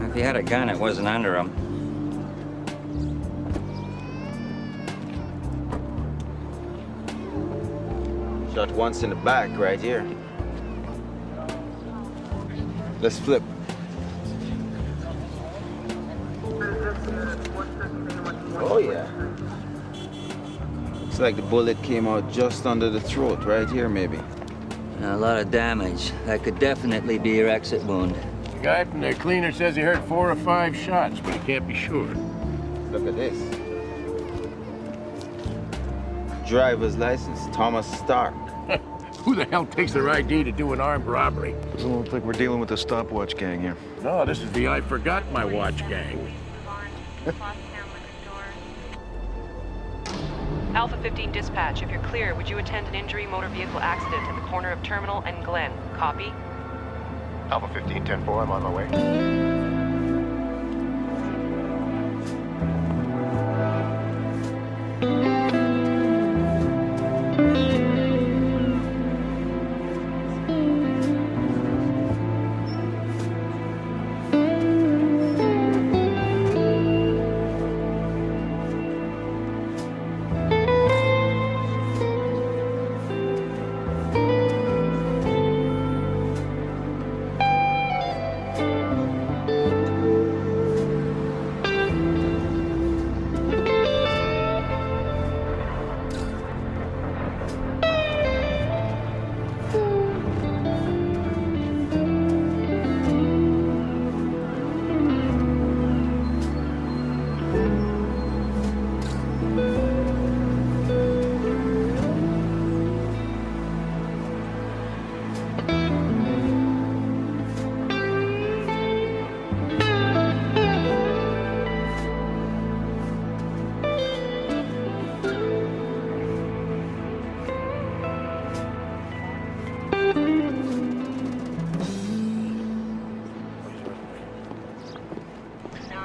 If he had a gun, it wasn't under him. Shot once in the back, right here. Let's flip. Oh, yeah. Looks like the bullet came out just under the throat, right here, maybe. A lot of damage. That could definitely be your exit wound. The guy from the cleaner says he heard 4 or 5 shots, but he can't be sure. Look at this. Driver's license, Thomas Stark. Who the hell takes their ID to do an armed robbery? Doesn't look like we're dealing with a stopwatch gang here. No, this is the I forgot my watch gang. Alpha 15 dispatch, if you're clear, would you attend an injury motor vehicle accident at the corner of Terminal and Glen? Copy? Alpha 15, 10-4, I'm on my way.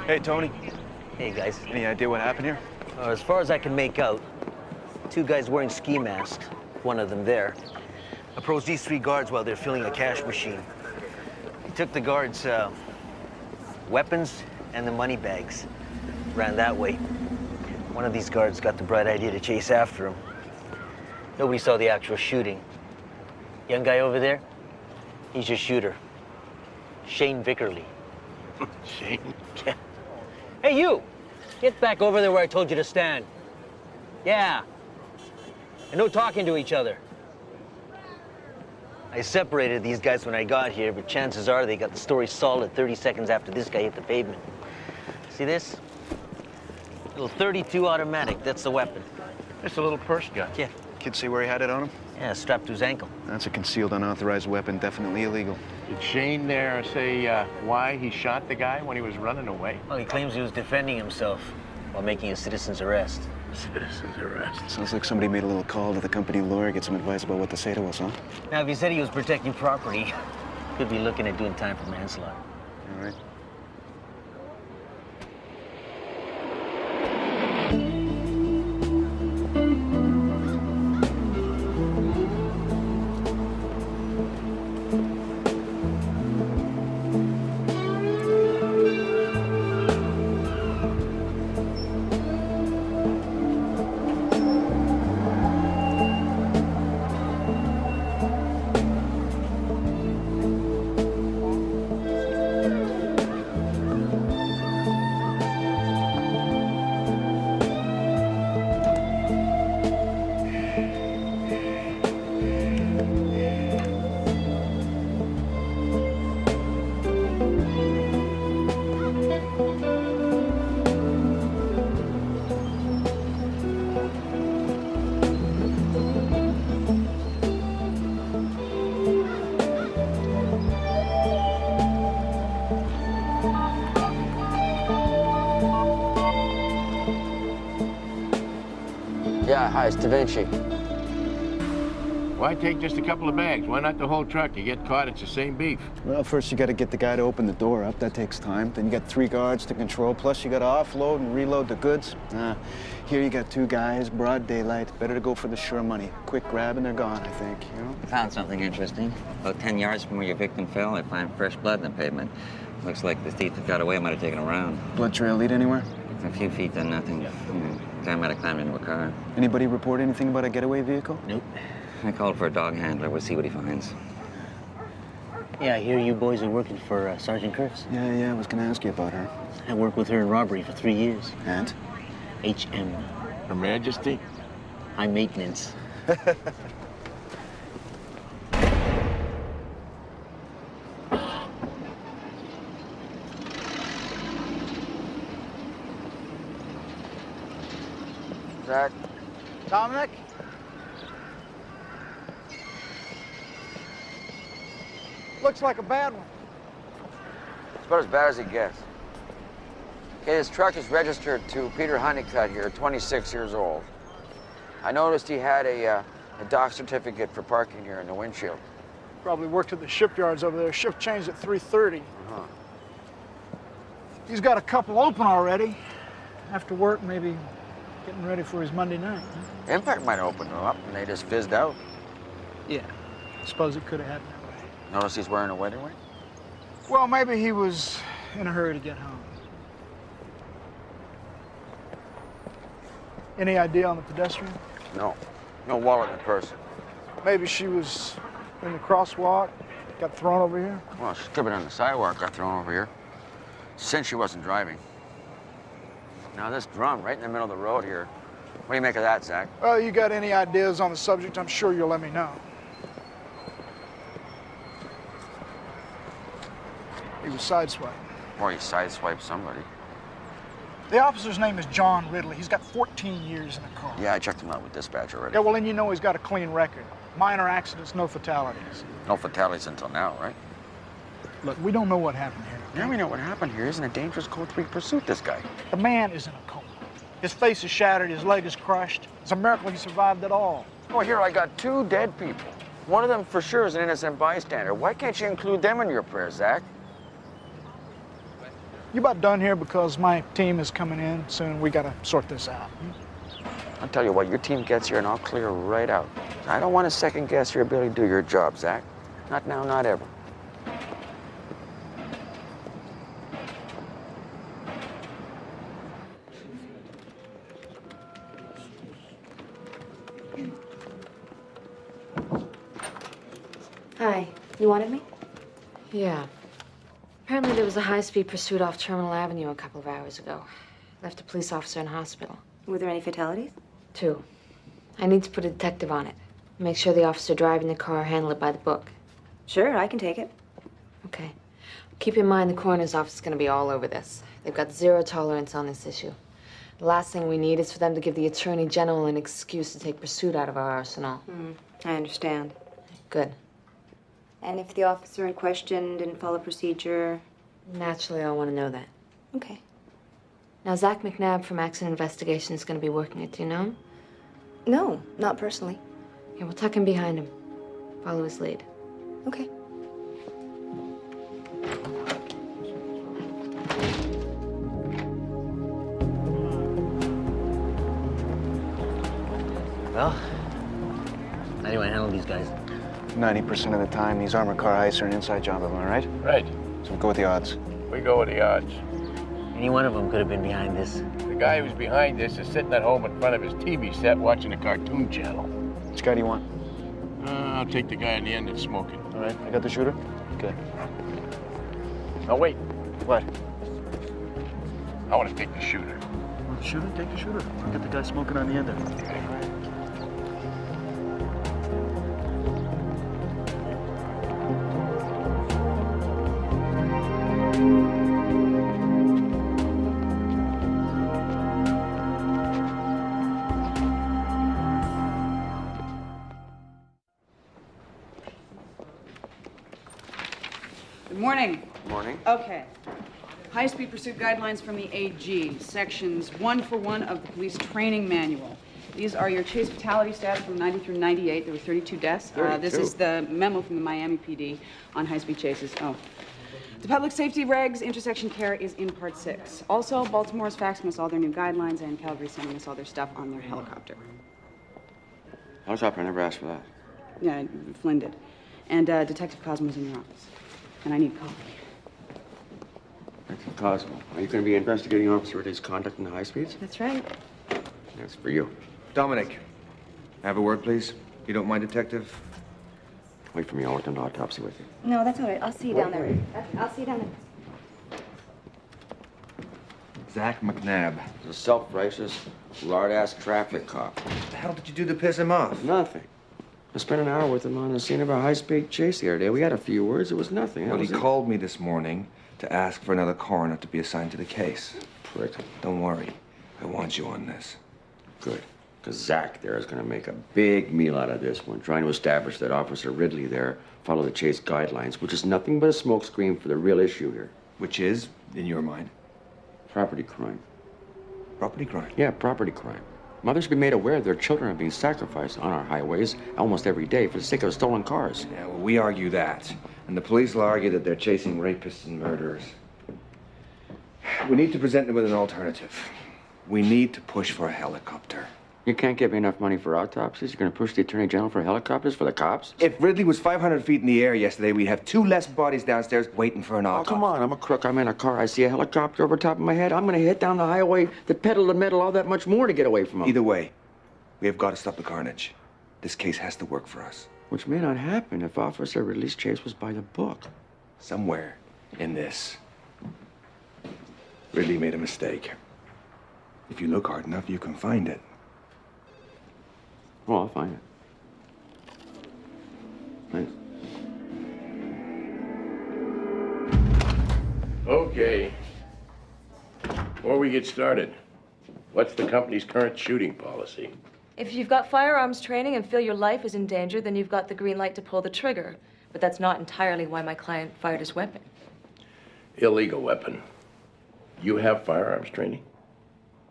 Hey, Tony. Hey, guys. Any idea what happened here? As far as I can make out, 2 guys wearing ski masks, one of them there, approached these 3 guards while they're filling a cash machine. He took the guards' weapons and the money bags, ran that way. One of these guards got the bright idea to chase after him. Nobody saw the actual shooting. Young guy over there, he's your shooter. Shane Vickerly. Shane? Yeah. Hey, you! Get back over there where I told you to stand. Yeah. And no talking to each other. I separated these guys when I got here, but chances are they got the story solid 30 seconds after this guy hit the pavement. See this? Little .32 automatic, that's the weapon. Just a little purse gun. Yeah. Kid see where he had it on him? Yeah, strapped to his ankle. That's a concealed, unauthorized weapon, definitely illegal. Did Shane there say why he shot the guy when he was running away? Well, he claims he was defending himself while making a citizen's arrest. Citizen's arrest. Sounds like somebody made a little call to the company lawyer, get some advice about what to say to us, huh? Now, if he said he was protecting property, could be looking at doing time for manslaughter. All right. Yeah, hi, it's Vinci. Why take just a couple of bags? Why not the whole truck? You get caught, it's the same beef. Well, first you got to get the guy to open the door up. That takes time. Then you got 3 guards to control. Plus you got to offload and reload the goods. Here you got 2 guys, broad daylight. Better to go for the sure money. Quick grab and they're gone, I think, you know? Found something interesting. About 10 yards from where your victim fell, I find fresh blood in the pavement. Looks like the thief that got away might have taken him around. Blood trail lead anywhere? A few feet, then nothing. Guy might have climbed into a car. Anybody report anything about a getaway vehicle? Nope. I called for a dog handler. We'll see what he finds. Yeah, I hear you boys are working for Sergeant Kurtz. Yeah, I was gonna ask you about her. I worked with her in robbery for 3 years. And? HM. Her Majesty? High maintenance. Zach? Dominic? Looks like a bad one. It's about as bad as it gets. Okay, his truck is registered to Peter Honeycutt here, 26 years old. I noticed he had a dock certificate for parking here in the windshield. Probably worked at the shipyards over there. Shift changed at 3:30. He's got a couple open already. After work, maybe getting ready for his Monday night. Huh? Impact might open them up and they just fizzed out. Yeah. Suppose it could have happened that way. Notice he's wearing a wedding ring? Well, maybe he was in a hurry to get home. Any idea on the pedestrian? No. No wallet in purse. Maybe she was in the crosswalk, got thrown over here. Well, she could have been on the sidewalk, got thrown over here. Since she wasn't driving. Now this drum right in the middle of the road here. What do you make of that, Zach? Well, you got any ideas on the subject, I'm sure you'll let me know. He was sideswiped. Or he sideswiped somebody. The officer's name is John Ridley. He's got 14 years in the car. Yeah, I checked him out with dispatch already. Yeah, well, then you know he's got a clean record. Minor accidents, no fatalities. No fatalities until now, right? Look, we don't know what happened here. Yeah, we know what happened here. He's in a dangerous Code 3 pursuit, this guy. The man is in a coma. His face is shattered, his leg is crushed. It's a miracle he survived at all. Oh, here, I got 2 dead people. One of them for sure is an innocent bystander. Why can't you include them in your prayers, Zach? You about done here because my team is coming in soon. We gotta sort this out. I'll tell you what, your team gets here and I'll clear right out. I don't want to second guess your ability to do your job, Zach. Not now, not ever. Hi, you wanted me? Yeah. Apparently there was a high-speed pursuit off Terminal Avenue a couple of hours ago. Left a police officer in hospital. Were there any fatalities? 2. I need to put a detective on it. Make sure the officer driving the car handle it by the book. Sure, I can take it. Okay. Keep in mind the coroner's office is going to be all over this. They've got 0 tolerance on this issue. The last thing we need is for them to give the Attorney General an excuse to take pursuit out of our arsenal. I understand. Good. And if the officer in question didn't follow procedure? Naturally, I want to know that. Okay. Now, Zach McNabb from Accident Investigation is going to be working it. Do you know him? No, not personally. Yeah, we'll tuck him behind him. Follow his lead. Okay. Well, how do you want to handle these guys? 90% of the time, these armored car heists are an inside job, am I right? Right. So we go with the odds. We go with the odds. Any one of them could have been behind this. The guy who's behind this is sitting at home in front of his TV set watching a cartoon channel. Which guy do you want? I'll take the guy on the end that's smoking. All right, I got the shooter. Okay. Oh, wait. What? I want to take the shooter. Want the shooter? Take the shooter. I'll get the guy smoking on the end there. Good morning. Morning. Okay. High-speed pursuit guidelines from the AG, sections 1 for 1 of the police training manual. These are your chase fatality stats from 90 through 98. There were 32 deaths. 32. This is the memo from the Miami PD on high-speed chases. Oh. The public safety regs intersection care is in part 6. Also, Baltimore's faxing us all their new guidelines, and Calgary's sending us all their stuff on their helicopter. Helicopter, I never asked for that. Yeah, Flynn did. And Detective Cosmo's in your office. And I need coffee. Detective Cosmo, are you going to be investigating Officer Ridley's conduct in the high speeds? That's right. That's for you. Dominic, have a word, please. You don't mind, Detective? Wait for me. I'll work on the autopsy with you. No, that's all right. I'll see you down there. I'll see you down there. Zach McNabb. He's a self-righteous, lard-ass traffic cop. What the hell did you do to piss him off? Nothing. I spent an hour with him on the scene of a high-speed chase the other day. We had a few words. It was nothing. Well, he called me this morning to ask for another coroner to be assigned to the case. Prick. Don't worry. I want you on this. Good. Because Zach there is going to make a big meal out of this one, trying to establish that Officer Ridley there followed the chase guidelines, which is nothing but a smokescreen for the real issue here. Which is, in your mind? Property crime. Property crime? Yeah, property crime. Mothers should be made aware their children are being sacrificed on our highways almost every day for the sake of stolen cars. Yeah, well, we argue that. And the police will argue that they're chasing rapists and murderers. We need to present them with an alternative. We need to push for a helicopter. You can't give me enough money for autopsies? You're going to push the Attorney General for helicopters for the cops? If Ridley was 500 feet in the air yesterday, we'd have 2 less bodies downstairs waiting for an autopsy. Oh, come on. I'm a crook. I'm in a car. I see a helicopter over top of my head. I'm going to hit down the highway, the pedal to metal, all that much more to get away from him. Either way, we have got to stop the carnage. This case has to work for us. Which may not happen if Officer Ridley's chase was by the book. Somewhere in this, Ridley made a mistake. If you look hard enough, you can find it. Oh, I'll find it. Thanks. Okay. Before we get started, what's the company's current shooting policy? If you've got firearms training and feel your life is in danger, then you've got the green light to pull the trigger. But that's not entirely why my client fired his weapon. Illegal weapon. You have firearms training?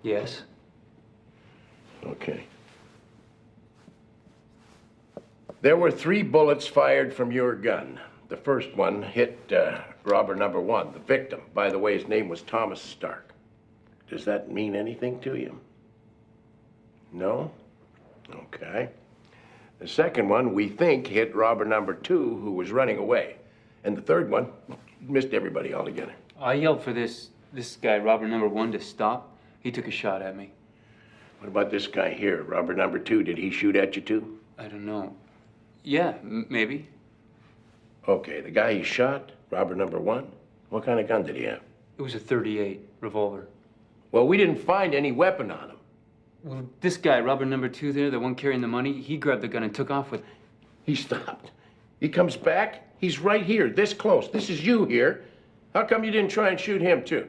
Yes. Okay. There were 3 bullets fired from your gun. The first one hit robber number 1, the victim. By the way, his name was Thomas Stark. Does that mean anything to you? No? Okay. The second one, we think, hit robber number 2, who was running away. And the third one missed everybody altogether. I yelled for this guy, robber number 1, to stop. He took a shot at me. What about this guy here, robber number 2? Did he shoot at you too? I don't know. Yeah, maybe. Okay, the guy he shot, robber number 1, what kind of gun did he have? It was a .38 revolver. Well, we didn't find any weapon on him. Well, this guy, robber number 2 there, the one carrying the money, he grabbed the gun and took off with it. He stopped. He comes back. He's right here, this close. This is you here. How come you didn't try and shoot him too?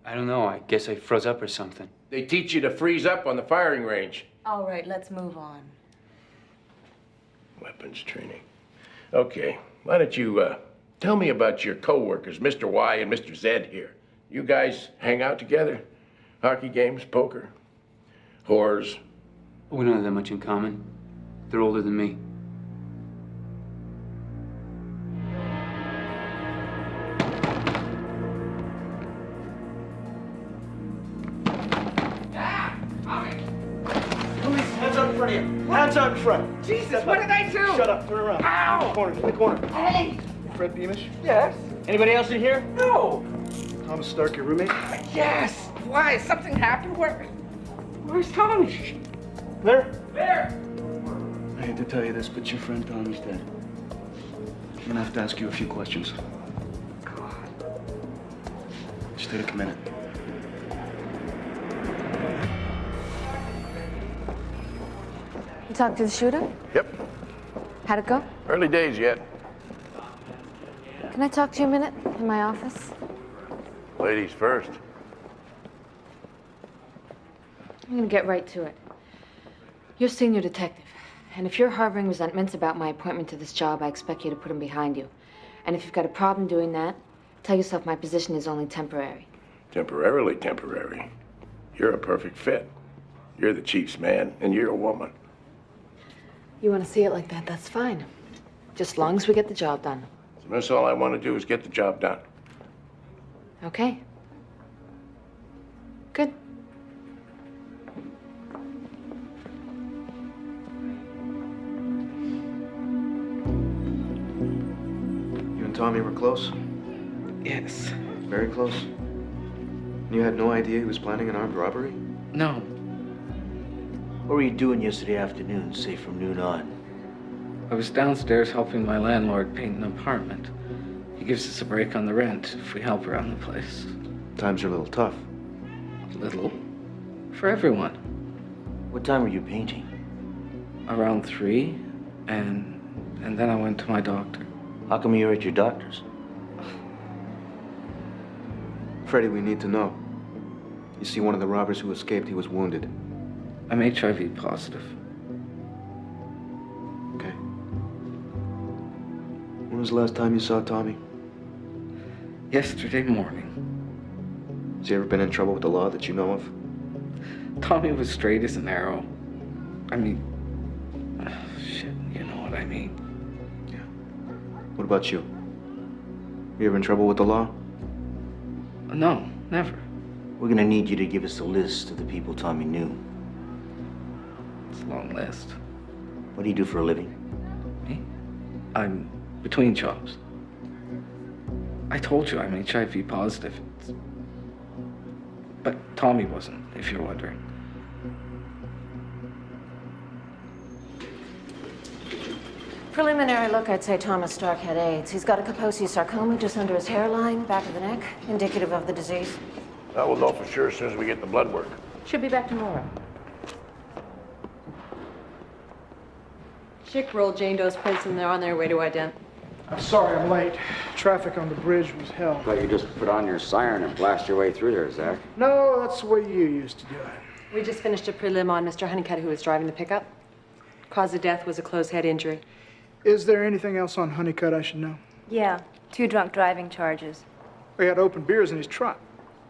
I don't know. I guess I froze up or something. They teach you to freeze up on the firing range. All right, let's move on. Weapons training. Okay, why don't you tell me about your co-workers, Mr. Y and Mr. Z here. You guys hang out together? Hockey games, poker, whores? We don't have that much in common. They're older than me. Hands out in front of you. Hands out in front. Jesus, what did I do? Shut up. Turn around. Ow! In the corner. Hey! Fred Beamish? Yes? Anybody else in here? No! Thomas Stark, your roommate? Yes! Why? Something happened? Where's Tommy? There? There! I hate to tell you this, but your friend Tommy's dead. I'm gonna have to ask you a few questions. God. Just take a minute. You talked to the shooter? Yep. How'd it go? Early days yet. Can I talk to you a minute in my office? Ladies first. I'm gonna get right to it. You're senior detective, and if you're harboring resentments about my appointment to this job, I expect you to put them behind you. And if you've got a problem doing that, tell yourself my position is only temporary. Temporarily temporary. You're a perfect fit. You're the chief's man, and you're a woman. You want to see it like that, that's fine. Just as long as we get the job done. So that's all I want to do is get the job done. Okay. Good. You and Tommy were close? Yes. Very close? You had no idea he was planning an armed robbery? No. What were you doing yesterday afternoon, say from noon on? I was downstairs helping my landlord paint an apartment. He gives us a break on the rent if we help around the place. Times are a little tough. A little. For everyone. What time were you painting? Around 3, and then I went to my doctor. How come you were at your doctor's? Freddie, we need to know. You see, one of the robbers who escaped, he was wounded. I'm HIV positive. Okay. When was the last time you saw Tommy? Yesterday morning. Has he ever been in trouble with the law that you know of? Tommy was straight as an arrow. I mean, shit, you know what I mean. Yeah. What about you? You ever in trouble with the law? No, never. We're gonna need you to give us a list of the people Tommy knew. It's a long list. What do you do for a living? Me? I'm between jobs. I told you I'm HIV positive. But Tommy wasn't, if you're wondering. Preliminary look, I'd say Thomas Stark had AIDS. He's got a Kaposi sarcoma just under his hairline, back of the neck, indicative of the disease. We'll know for sure as soon as we get the blood work. Should be back tomorrow. Chick rolled Jane Doe's prints and they're on their way to ident. I'm sorry I'm late. Traffic on the bridge was hell. Thought you just put on your siren and blast your way through there, Zach. No, that's the way you used to do it. We just finished a prelim on Mr. Honeycutt, who was driving the pickup. Cause of death was a closed head injury. Is there anything else on Honeycutt I should know? Yeah, 2 drunk driving charges. We had open beers in his trunk.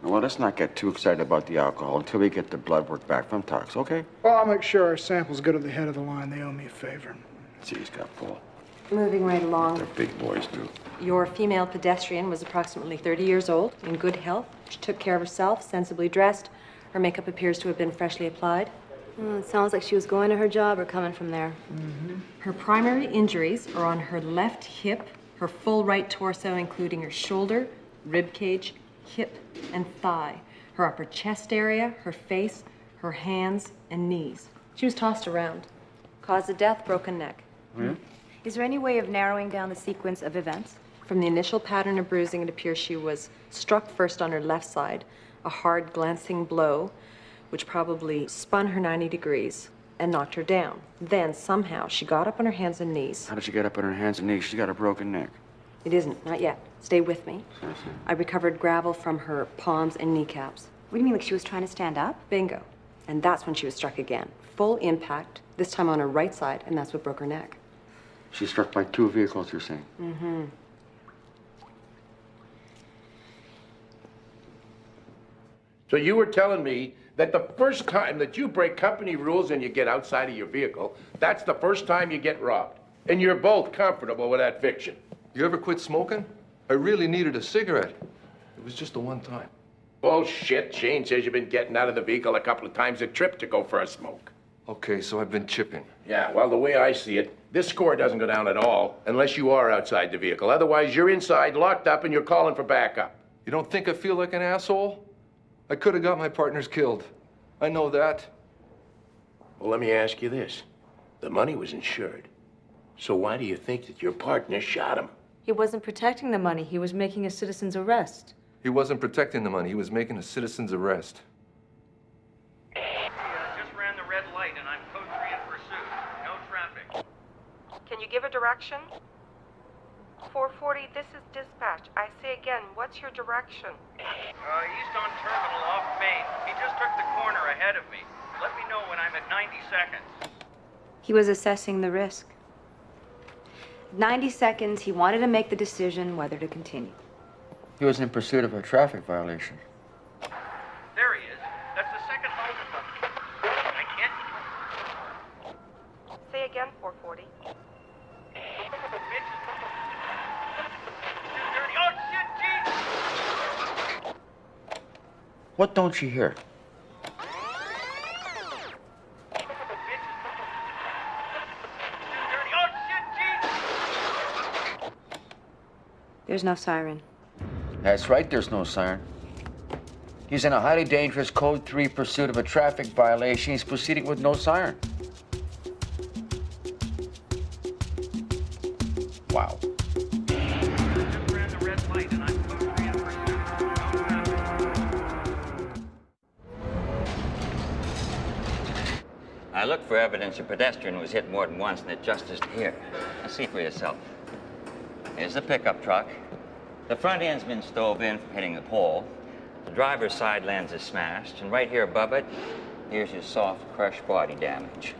Well, let's not get too excited about the alcohol until we get the blood work back from Tox, okay? Well, I'll make sure our samples go to the head of the line. They owe me a favor. See, he's got full. Moving right along. They're big boys, too. Your female pedestrian was approximately 30 years old, in good health. She took care of herself, sensibly dressed. Her makeup appears to have been freshly applied. It sounds like she was going to her job or coming from there. Her primary injuries are on her left hip, her full right torso, including her shoulder, rib cage, hip, and thigh, her upper chest area, her face, her hands, and knees. She was tossed around. Cause of death, broken neck. Is there any way of narrowing down the sequence of events? From the initial pattern of bruising, it appears she was struck first on her left side, a hard glancing blow, which probably spun her 90 degrees and knocked her down. Then, somehow, she got up on her hands and knees. How did she get up on her hands and knees? She's got a broken neck. It isn't, not yet. Stay with me. I recovered gravel from her palms and kneecaps. What do you mean, like she was trying to stand up? Bingo. And that's when she was struck again. Full impact, this time on her right side, and that's what broke her neck. She's struck by 2 vehicles, you're saying? Mm-hmm. So you were telling me that the first time that you break company rules and you get outside of your vehicle, that's the first time you get robbed. And you're both comfortable with that fiction. You ever quit smoking? I really needed a cigarette. It was just the one time. Bullshit. Shane says you've been getting out of the vehicle a couple of times a trip to go for a smoke. Okay, so I've been chipping. Yeah, well, the way I see it, this score doesn't go down at all unless you are outside the vehicle. Otherwise, you're inside, locked up, and you're calling for backup. You don't think I feel like an asshole? I could have got my partners killed. I know that. Well, let me ask you this. The money was insured. So why do you think that your partner shot him? He wasn't protecting the money. He was making a citizen's arrest. He wasn't protecting the money. He was making a citizen's arrest. Just ran the red light and I'm code 3 in pursuit. No traffic. Can you give a direction? 440, this is dispatch. I say again, what's your direction? East on Terminal off Main. He just took the corner ahead of me. Let me know when I'm at 90 seconds. He was assessing the risk. 90 seconds, he wanted to make the decision whether to continue. He was in pursuit of a traffic violation. There he is. That's the second multiple. I What don't you hear? There's no siren. That's right, there's no siren. He's in a highly dangerous Code 3 pursuit of a traffic violation. He's proceeding with no siren. Wow. I looked for evidence a pedestrian was hit more than once, and it just isn't here. Now, see for yourself. Here's the pickup truck. The front end's been stove in from hitting a pole. The driver's side lens is smashed, and right here above it, here's your soft, crushed body damage.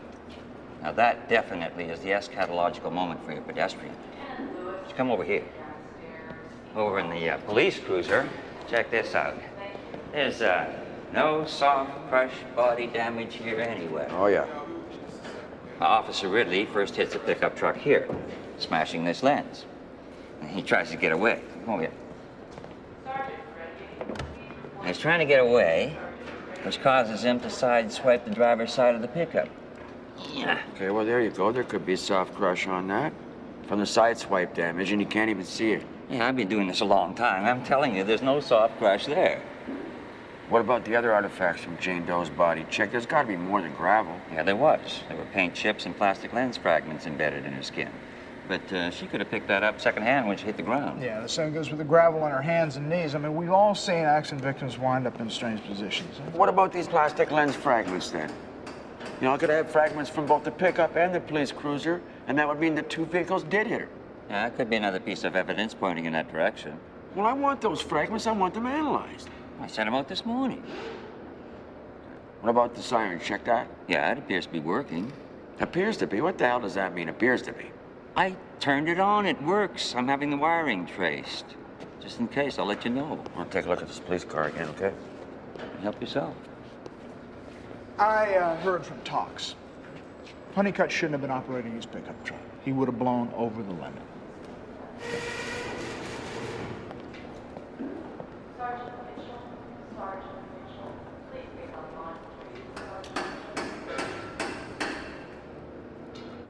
Now, that definitely is the eschatological moment for your pedestrian. Just come over here. Over in the police cruiser, check this out. There's no soft, crushed body damage here anyway. Oh, yeah. Officer Ridley first hits the pickup truck here, smashing this lens. And he tries to get away. Come over here. And he's trying to get away, which causes him to sideswipe the driver's side of the pickup. Yeah. Okay, well, there you go. There could be a soft crush on that. From the side swipe damage, and you can't even see it. Yeah, I've been doing this a long time. I'm telling you, there's no soft crush there. What about the other artifacts from Jane Doe's body? Check, there's got to be more than gravel. Yeah, there was. There were paint chips and plastic lens fragments embedded in her skin. But she could have picked that up secondhand when she hit the ground. Yeah, the same goes with the gravel on her hands and knees. I mean, we've all seen accident victims wind up in strange positions. What about these plastic lens fragments, then? You know, I could have fragments from both the pickup and the police cruiser, and that would mean the two vehicles did hit her. Yeah, that could be another piece of evidence pointing in that direction. Well, I want those fragments. I want them analyzed. I sent them out this morning. What about the siren? Check that? Yeah, it appears to be working. Appears to be? What the hell does that mean, appears to be? I turned it on. It works. I'm having the wiring traced. Just in case, I'll let you know. I'll take a look at this police car again, okay? Help yourself. I heard from Tox. Honeycutt shouldn't have been operating his pickup truck. He would have blown over the limit.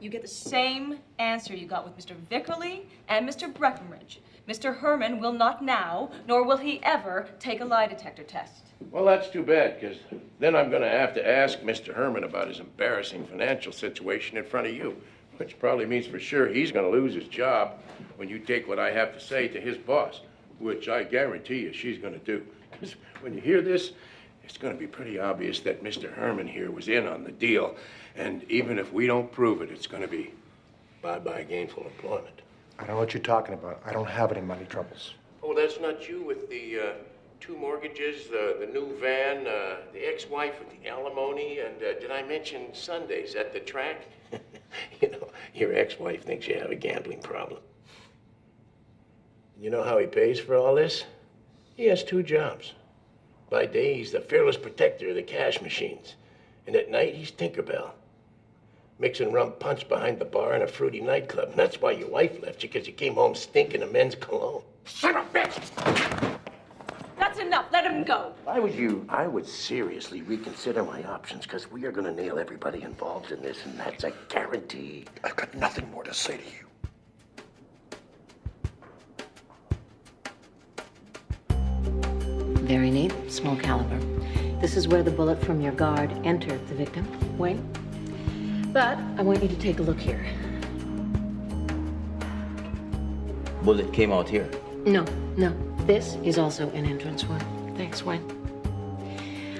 You get the same answer you got with Mr. Vickerly and Mr. Breckenridge. Mr. Herman will not now, nor will he ever, take a lie detector test. Well, that's too bad, because then I'm going to have to ask Mr. Herman about his embarrassing financial situation in front of you, which probably means for sure he's going to lose his job when you take what I have to say to his boss, which I guarantee you she's going to do. Because when you hear this, it's going to be pretty obvious that Mr. Herman here was in on the deal. And even if we don't prove it, it's going to be bye-bye gainful employment. I don't know what you're talking about. I don't have any money troubles. Oh, that's not you with the 2 mortgages, the new van, the ex-wife with the alimony, and did I mention Sundays at the track? You know, your ex-wife thinks you have a gambling problem. You know how he pays for all this? He has 2 jobs. By day, he's the fearless protector of the cash machines. And at night, he's Tinkerbell. Mixing rum punch behind the bar in a fruity nightclub. And that's why your wife left you, because you came home stinking of men's cologne. Son of a bitch! That's enough. Let him go. Why would you? I would seriously reconsider my options, because we are going to nail everybody involved in this, and that's a guarantee. I've got nothing more to say to you. Very neat, small caliber. This is where the bullet from your guard entered the victim, Wayne. But I want you to take a look here. Bullet came out here. No. This is also an entrance wound. Thanks, Wayne.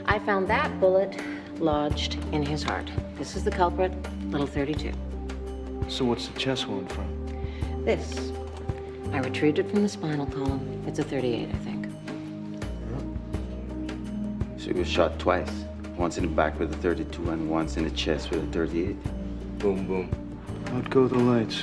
I found that bullet lodged in his heart. This is the culprit, little 32. So what's the chest wound from? This. I retrieved it from the spinal column. It's a 38, I think. So he was shot twice. Once in the back with a 32 and once in the chest with a 38. Boom, boom. Out go the lights.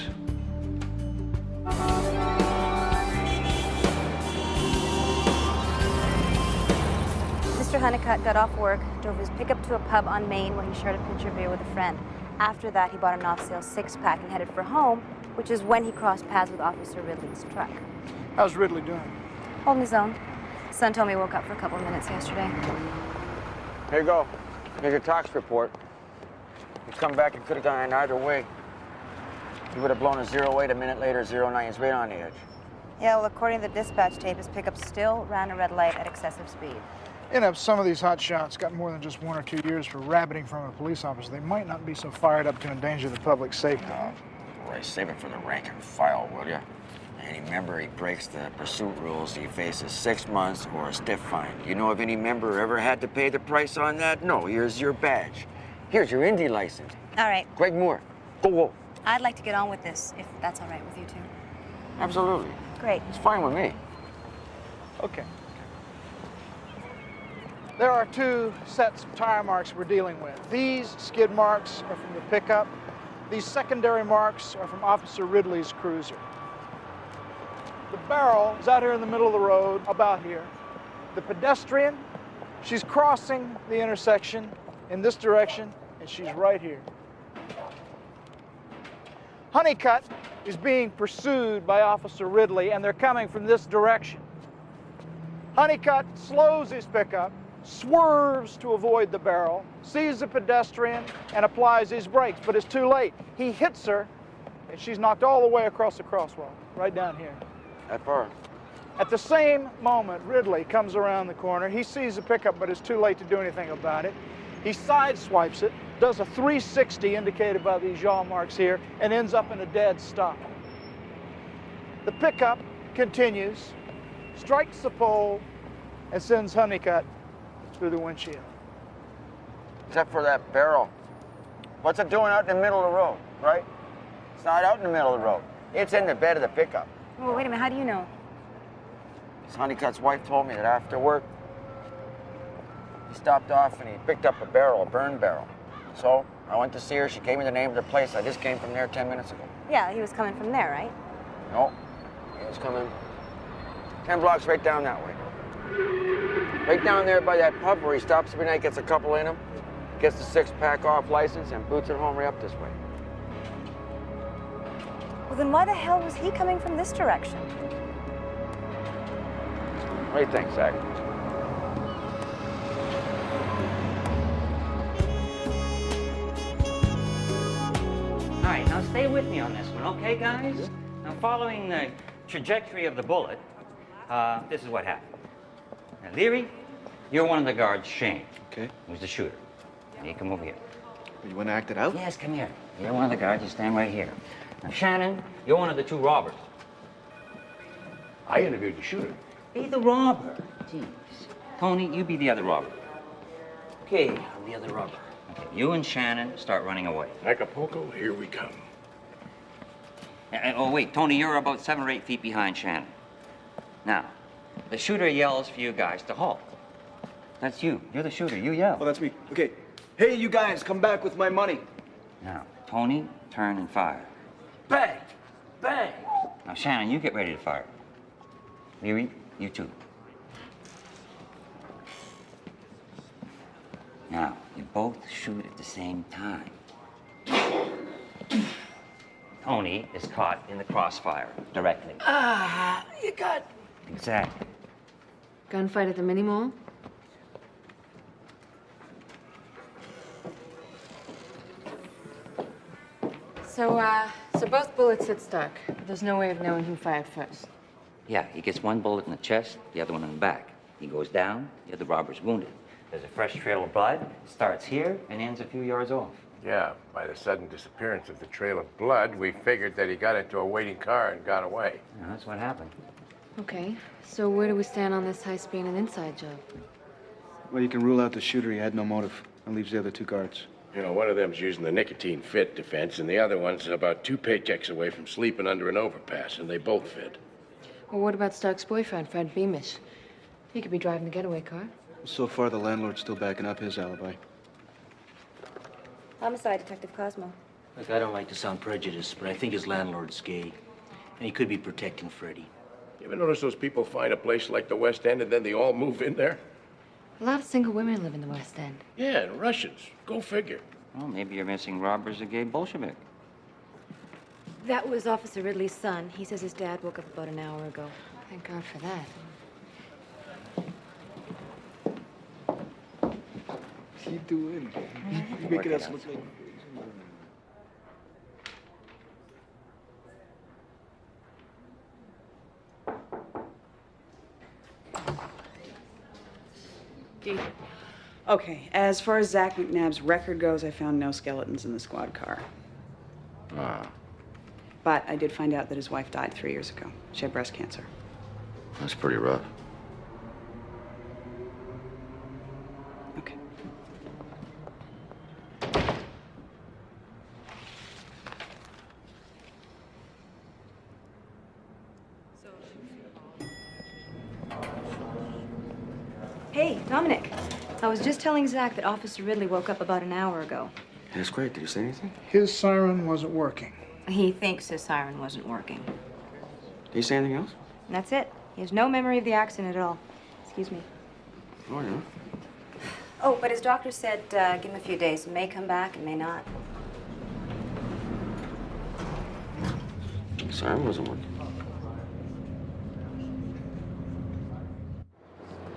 Mr. Honeycutt got off work, drove his pickup to a pub on Main where he shared a pitcher of beer with a friend. After that, he bought an off-sale 6-pack and headed for home, which is when he crossed paths with Officer Ridley's truck. How's Ridley doing? Holding his own. Son told me he woke up for a couple of minutes yesterday. Here you go. Here's your tox report. He's come back and could have gone in either way. He would have blown a 08 a minute later, 09. He's right on the edge. Yeah, well, according to the dispatch tape, his pickup still ran a red light at excessive speed. You know, if some of these hot shots got more than just 1 or 2 years for rabbiting from a police officer, they might not be so fired up to endanger the public safety. Boy, save it for the rank and file, will ya? Any member he breaks the pursuit rules, he faces 6 months or a stiff fine. You know if any member ever had to pay the price on that? No, here's your badge. Here's your Indy license. All right. Greg Moore, go. I'd like to get on with this, if that's all right with you two. Absolutely. Great. It's fine with me. Okay. There are 2 sets of tire marks we're dealing with. These skid marks are from the pickup. These secondary marks are from Officer Ridley's cruiser. The barrel is out here in the middle of the road, about here. The pedestrian, she's crossing the intersection in this direction, and she's right here. Honeycutt is being pursued by Officer Ridley, and they're coming from this direction. Honeycutt slows his pickup, swerves to avoid the barrel, sees the pedestrian, and applies his brakes, but it's too late. He hits her, and she's knocked all the way across the crosswalk, right down here. That far. At the same moment, Ridley comes around the corner. He sees the pickup, but it's too late to do anything about it. He sideswipes it, does a 360 indicated by these yaw marks here, and ends up in a dead stop. The pickup continues, strikes the pole, and sends Honeycutt through the windshield. Except for that barrel. What's it doing out in the middle of the road, right? It's not out in the middle of the road. It's in the bed of the pickup. Well, wait a minute, how do you know? Honeycutt's wife told me that after work, he stopped off and he picked up a barrel, a burn barrel. So I went to see her. She gave me the name of the place. I just came from there 10 minutes ago. Yeah, he was coming from there, right? No, he was coming 10 blocks right down that way. Right down there by that pub where he stops every night, gets a couple in him, gets the 6-pack off license, and boots it home right up this way. Well, then why the hell was he coming from this direction? What do you think, Zach? All right, now stay with me on this one, okay, guys? Now, following the trajectory of the bullet, this is what happened. Now, Leary, you're one of the guards, Shane. Okay. Who's the shooter. Now, you come over here. You want to act it out? Yes, come here. You're one of the guards, you stand right here. Now, Shannon, you're one of the 2 robbers. I interviewed the shooter. Be the robber. Jeez. Tony, you be the other robber. Okay, I'm the other robber. Okay, you and Shannon start running away. Acapulco, here we come. Oh, wait, Tony, you're about 7 or 8 feet behind Shannon. Now, the shooter yells for you guys to halt. That's you. You're the shooter. You yell. Oh, that's me. Okay. Hey, you guys, come back with my money. Now, Tony, turn and fire. Bang! Bang! Now, Shannon, you get ready to fire. Leary, you too. Now, you both shoot at the same time. Tony is caught in the crossfire directly. Ah, you got... Exactly. Gunfight at the mini mall? So both bullets hit Stark. There's no way of knowing who fired first. Yeah, he gets one bullet in the chest, the other one in the back. He goes down, the other robber's wounded. There's a fresh trail of blood. It starts here and ends a few yards off. Yeah, by the sudden disappearance of the trail of blood, we figured that he got into a waiting car and got away. Yeah, that's what happened. Okay, so where do we stand on this high-speed and inside job? Well, you can rule out the shooter. He had no motive. That leaves the other 2 guards. You know, one of them's using the nicotine fit defense, and the other one's about 2 paychecks away from sleeping under an overpass, and they both fit. Well, what about Stark's boyfriend, Fred Beamish? He could be driving the getaway car. So far, the landlord's still backing up his alibi. Homicide, Detective Cosmo. Look, I don't like to sound prejudiced, but I think his landlord's gay. And he could be protecting Freddie. You ever notice those people find a place like the West End and then they all move in there? A lot of single women live in the West End. Yeah, and Russians. Go figure. Well, maybe your missing robber's a gay Bolshevik. That was Officer Ridley's son. He says his dad woke up about an hour ago. Thank God for that. you doing? You making us look like... Okay, as far as Zach McNabb's record goes, I found no skeletons in the squad car. Ah, But I did find out that his wife died 3 years ago. She had breast cancer. that's pretty rough. Okay. Hey, Dominic. I was just telling Zach that Officer Ridley woke up about an hour ago. That's great. Did you say anything? His siren wasn't working. He thinks his siren wasn't working. Did you say anything else? And that's it. He has no memory of the accident at all. Excuse me. Oh, yeah. Oh, but his doctor said give him a few days. He may come back and may not. Siren wasn't working.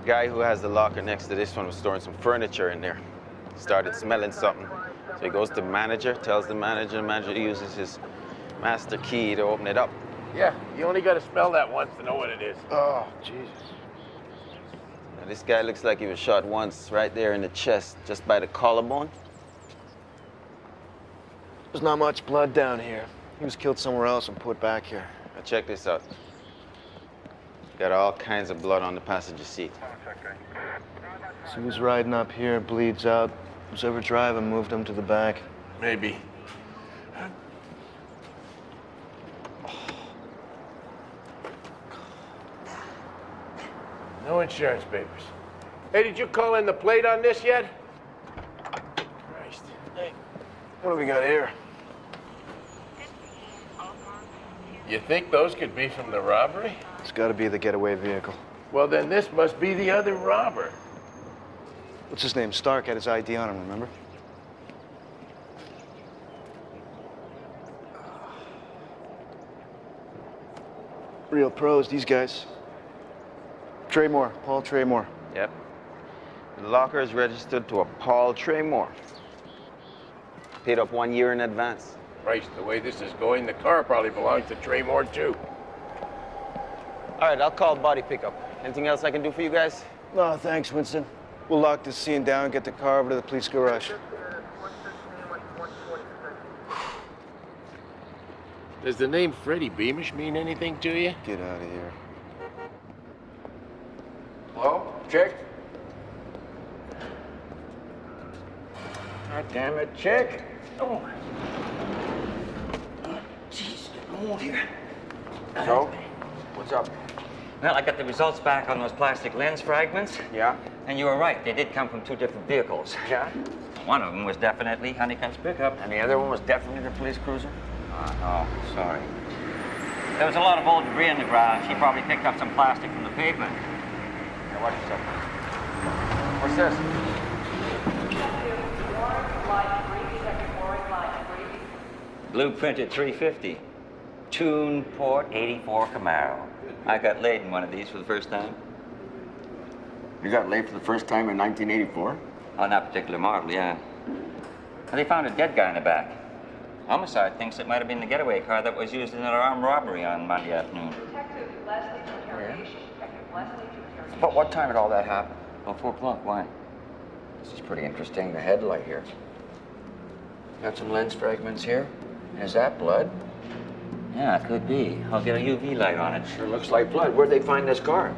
The guy who has the locker next to this one was storing some furniture in there. Started smelling something. So he goes to the manager, tells the manager uses his master key to open it up. Yeah, you only got to smell that once to know what it is. Oh, Jesus. Now, this guy looks like he was shot once right there in the chest, just by the collarbone. There's not much blood down here. He was killed somewhere else and put back here. Now check this out. Got all kinds of blood on the passenger seat. So who's riding up here, bleeds out. Who's ever driving moved him to the back. Maybe. No insurance papers. Hey, did you call in the plate on this yet? Christ. Hey, what do we got here? You think those could be from the robbery? It's got to be the getaway vehicle. Well, then this must be the other robber. What's his name? Stark had his ID on him, remember? Real pros, these guys. Traymore, Paul Traymore. Yep. The locker is registered to a Paul Traymore. Paid up 1 year in advance. Christ, the way this is going, the car probably belongs to Traymore, too. All right, I'll call body pickup. Anything else I can do for you guys? No, thanks, Winston. We'll lock this scene down and get the car over to the police garage. Does the name Freddie Beamish mean anything to you? Get out of here. Hello? Chick? God damn it, Chick. Oh. Jeez, get on here. So? What's up? Well, I got the results back on those plastic lens fragments. Yeah? And you were right. They did come from two different vehicles. Yeah? One of them was definitely Honeycutt's pickup. And the other one was definitely the police cruiser? Oh, sorry. There was a lot of old debris in the ground. She probably picked up some plastic from the pavement. Now, watch yourself. What's this? Blueprinted 350. Tune Port 84 Camaro. I got laid in one of these for the first time. You got laid for the first time in 1984? On that particular model, yeah. And they found a dead guy in the back. Homicide thinks it might have been the getaway car that was used in an armed robbery on Monday afternoon. But what time did all that happen? About 4 o'clock, why? This is pretty interesting, the headlight here. Got some lens fragments here. Is that blood? Yeah, it could be. I'll get a UV light on it. Sure looks like blood. Where'd they find this car?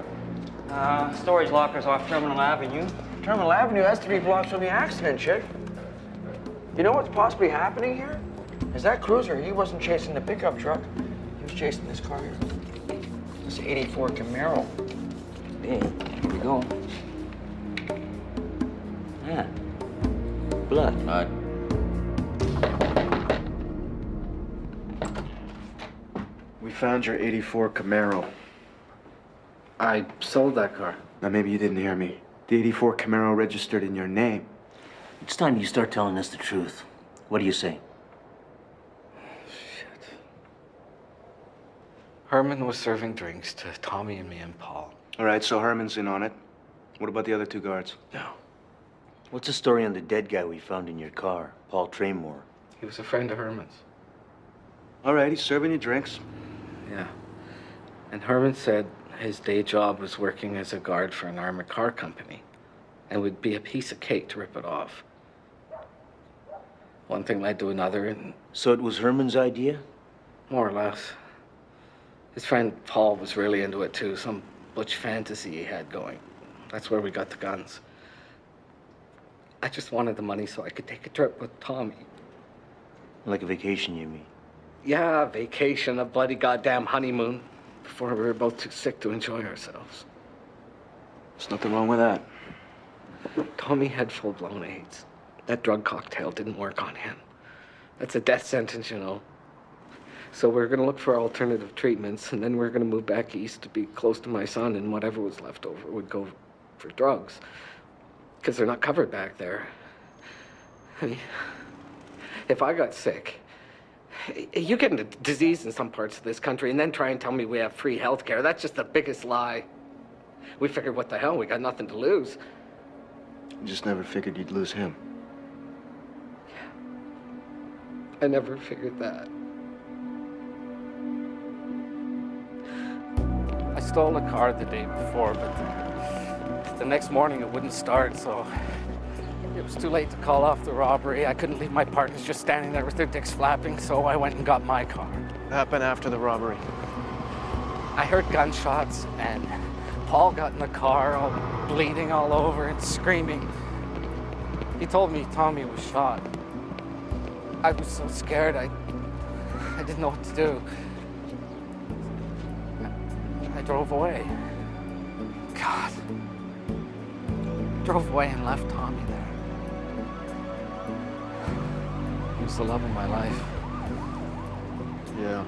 Storage lockers off Terminal Avenue. Terminal Avenue? That's 3 blocks from the accident, chick. You know what's possibly happening here? Is that cruiser, he wasn't chasing the pickup truck. He was chasing this car here. This 84 Camaro. Hey, here we go. Yeah. Blood. Blood. We found your 84 Camaro. I sold that car. Now, maybe you didn't hear me. The 84 Camaro registered in your name. It's time you start telling us the truth. What do you say? Shit. Herman was serving drinks to Tommy and me and Paul. All right, so Herman's in on it. What about the other 2 guards? No. What's the story on the dead guy we found in your car, Paul Tremore? He was a friend of Herman's. All right, he's serving you drinks. Yeah. And Herman said his day job was working as a guard for an armored car company. And it would be a piece of cake to rip it off. One thing led to another, and... So it was Herman's idea? More or less. His friend Paul was really into it too, some butch fantasy he had going. That's where we got the guns. I just wanted the money so I could take a trip with Tommy. Like a vacation, you mean? Yeah, vacation, a bloody goddamn honeymoon, before we were both too sick to enjoy ourselves. There's nothing wrong with that. Tommy had full-blown AIDS. That drug cocktail didn't work on him. That's a death sentence, you know. So we're gonna look for alternative treatments, and then we're gonna move back east to be close to my son, and whatever was left over would go for drugs. Because they're not covered back there. I mean, if I got sick, you get a disease in some parts of this country and then try and tell me we have free health care. That's just the biggest lie. We figured, what the hell, we got nothing to lose. You just never figured you'd lose him. I never figured that. I stole a car the day before, but the next morning it wouldn't start, so it was too late to call off the robbery. I couldn't leave my partners just standing there with their dicks flapping, so I went and got my car. What happened after the robbery? I heard gunshots, and Paul got in the car, all bleeding all over and screaming. He told me Tommy was shot. I was so scared, I didn't know what to do. I drove away. God. Drove away and left Tommy there. He was the love of my life. Yeah.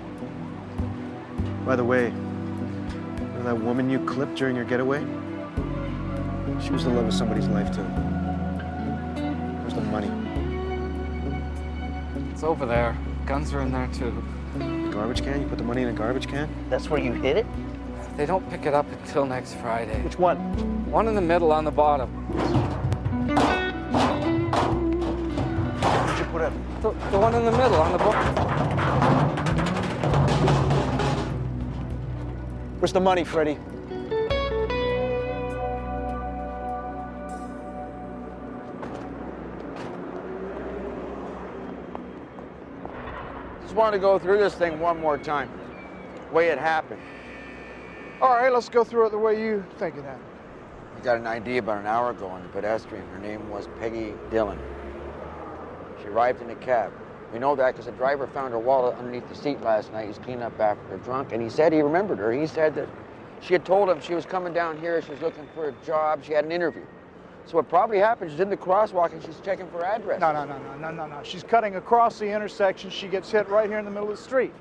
By the way, remember that woman you clipped during your getaway? She was the love of somebody's life, too. Where's the money? It's over there. Guns are in there, too. Garbage can? You put the money in a garbage can? That's where you hid it? They don't pick it up until next Friday. Which one? One in the middle on the bottom. Where'd you put it? The one in the middle on the bottom. Where's the money, Freddie? Just wanted to go through this thing one more time, the way it happened. All right, let's go through it the way you think it happened. I got an ID about an hour ago on the pedestrian. Her name was Peggy Dillon. She arrived in a cab. We know that because the driver found her wallet underneath the seat last night. He was cleaning up after her drunk, and he said he remembered her. He said that she had told him she was coming down here, she was looking for a job, she had an interview. So what probably happened, she's in the crosswalk and she's checking for addresses. No. She's cutting across the intersection. She gets hit right here in the middle of the street.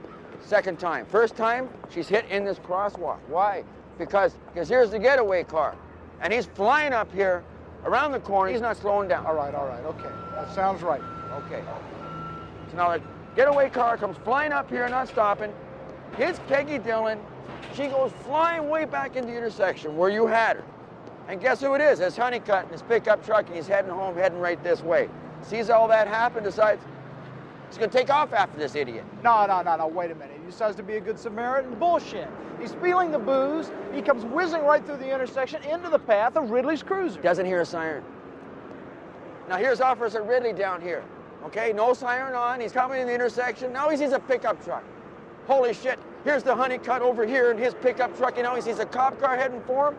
Second time. First time, she's hit in this crosswalk. Why? Because here's the getaway car. And he's flying up here around the corner. He's not slowing down. All right, okay. That sounds right. Okay. So now the getaway car comes flying up here, not stopping, hits Peggy Dillon. She goes flying way back in the intersection where you had her. And guess who it is? It's Honeycutt in his pickup truck, and he's heading home, heading right this way. Sees all that happen, decides he's gonna take off after this idiot. No, wait a minute. He decides to be a good Samaritan. Bullshit. He's feeling the booze. He comes whizzing right through the intersection into the path of Ridley's cruiser. Doesn't hear a siren. Now here's Officer Ridley down here. Okay, no siren on. He's coming in the intersection. Now he sees a pickup truck. Holy shit. Here's the Honeycutt over here in his pickup truck. You know, he sees a cop car heading for him.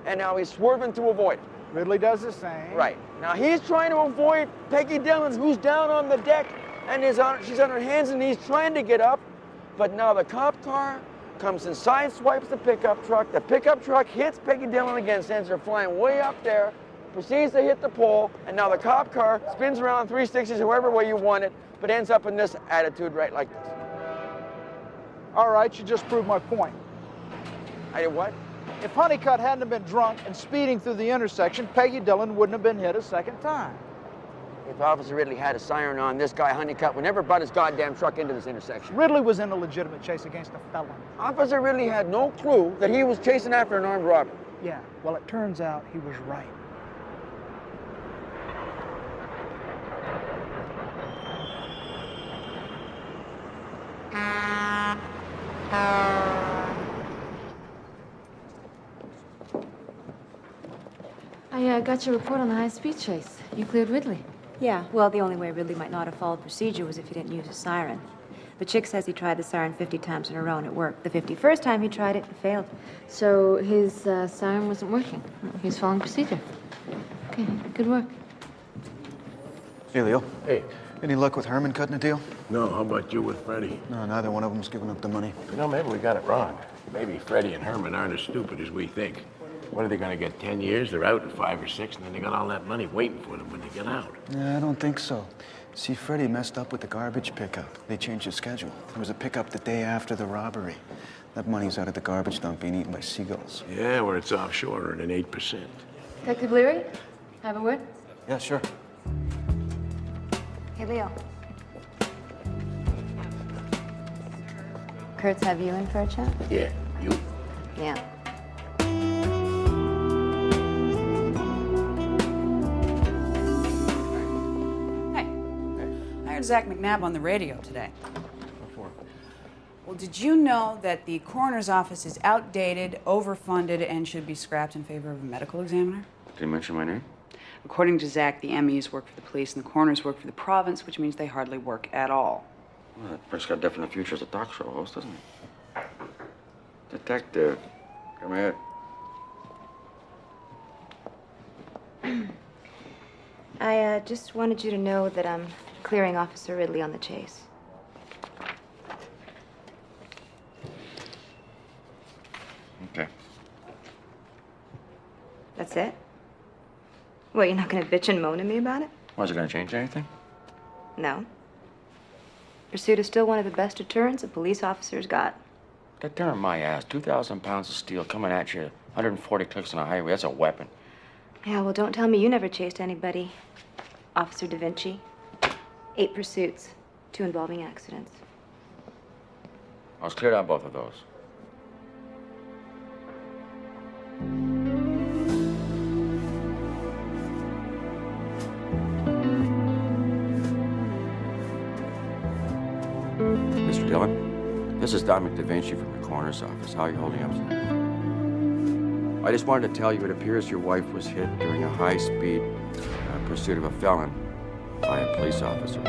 And now he's swerving to avoid it. Ridley does the same. Right. Now he's trying to avoid Peggy Dillon, who's down on the deck, and she's on her hands and knees trying to get up. But now the cop car comes and sideswipes the pickup truck. The pickup truck hits Peggy Dillon again, sends her flying way up there, proceeds to hit the pole, and now the cop car spins around 360s, however way you want it, but ends up in this attitude right like this. All right, you just proved my point. I did what? If Honeycutt hadn't been drunk and speeding through the intersection, Peggy Dillon wouldn't have been hit a second time. If Officer Ridley had a siren on, this guy Honeycutt would never butt his goddamn truck into this intersection. Ridley was in a legitimate chase against a felon. Officer Ridley had no clue that he was chasing after an armed robber. Yeah, well, it turns out he was right. I got your report on the high-speed chase. You cleared Ridley. Yeah, well, the only way Ridley might not have followed procedure was if he didn't use a siren. The chick says he tried the siren 50 times in a row and it worked. The 51st time he tried it, it failed. So his siren wasn't working. He was following procedure. Okay, good work. Hey, Leo. Hey. Any luck with Herman cutting a deal? No, how about you with Freddie? No, neither one of them's giving up the money. You know, maybe we got it wrong. Maybe Freddie and Herman aren't as stupid as we think. What are they gonna get, 10 years? They're out in 5 or 6, and then they got all that money waiting for them when they get out. Yeah, I don't think so. See, Freddie messed up with the garbage pickup. They changed the schedule. There was a pickup the day after the robbery. That money's out at the garbage dump being eaten by seagulls. Yeah, where it's offshore and an 8%. Detective Leary, have a word? Yeah, sure. Hey, Leo. Kurtz have you in for a chat? Yeah, you. Yeah. I heard Zach McNabb on the radio today. Well, did you know that the coroner's office is outdated, overfunded, and should be scrapped in favor of a medical examiner? Did he mention my name? According to Zach, the MEs work for the police and the coroners work for the province, which means they hardly work at all. Well, that prick's got definite future as a talk show host, doesn't he? Detective, come here. I just wanted you to know that I'm clearing Officer Ridley on the chase. Okay. That's it? What, you're not gonna bitch and moan at me about it? Why, is it gonna change anything? No. Pursuit is still one of the best deterrents a police officer's got. That darn my ass, 2,000 pounds of steel coming at you, 140 clicks on a highway, that's a weapon. Yeah, well, don't tell me you never chased anybody. Officer Da Vinci. 8 pursuits, 2 involving accidents. I was cleared on both of those. Mr. Dillon, this is Dominic Da Vinci from the coroner's office. How are you holding up, sir? I just wanted to tell you it appears your wife was hit during a high-speed pursuit of a felon by a police officer.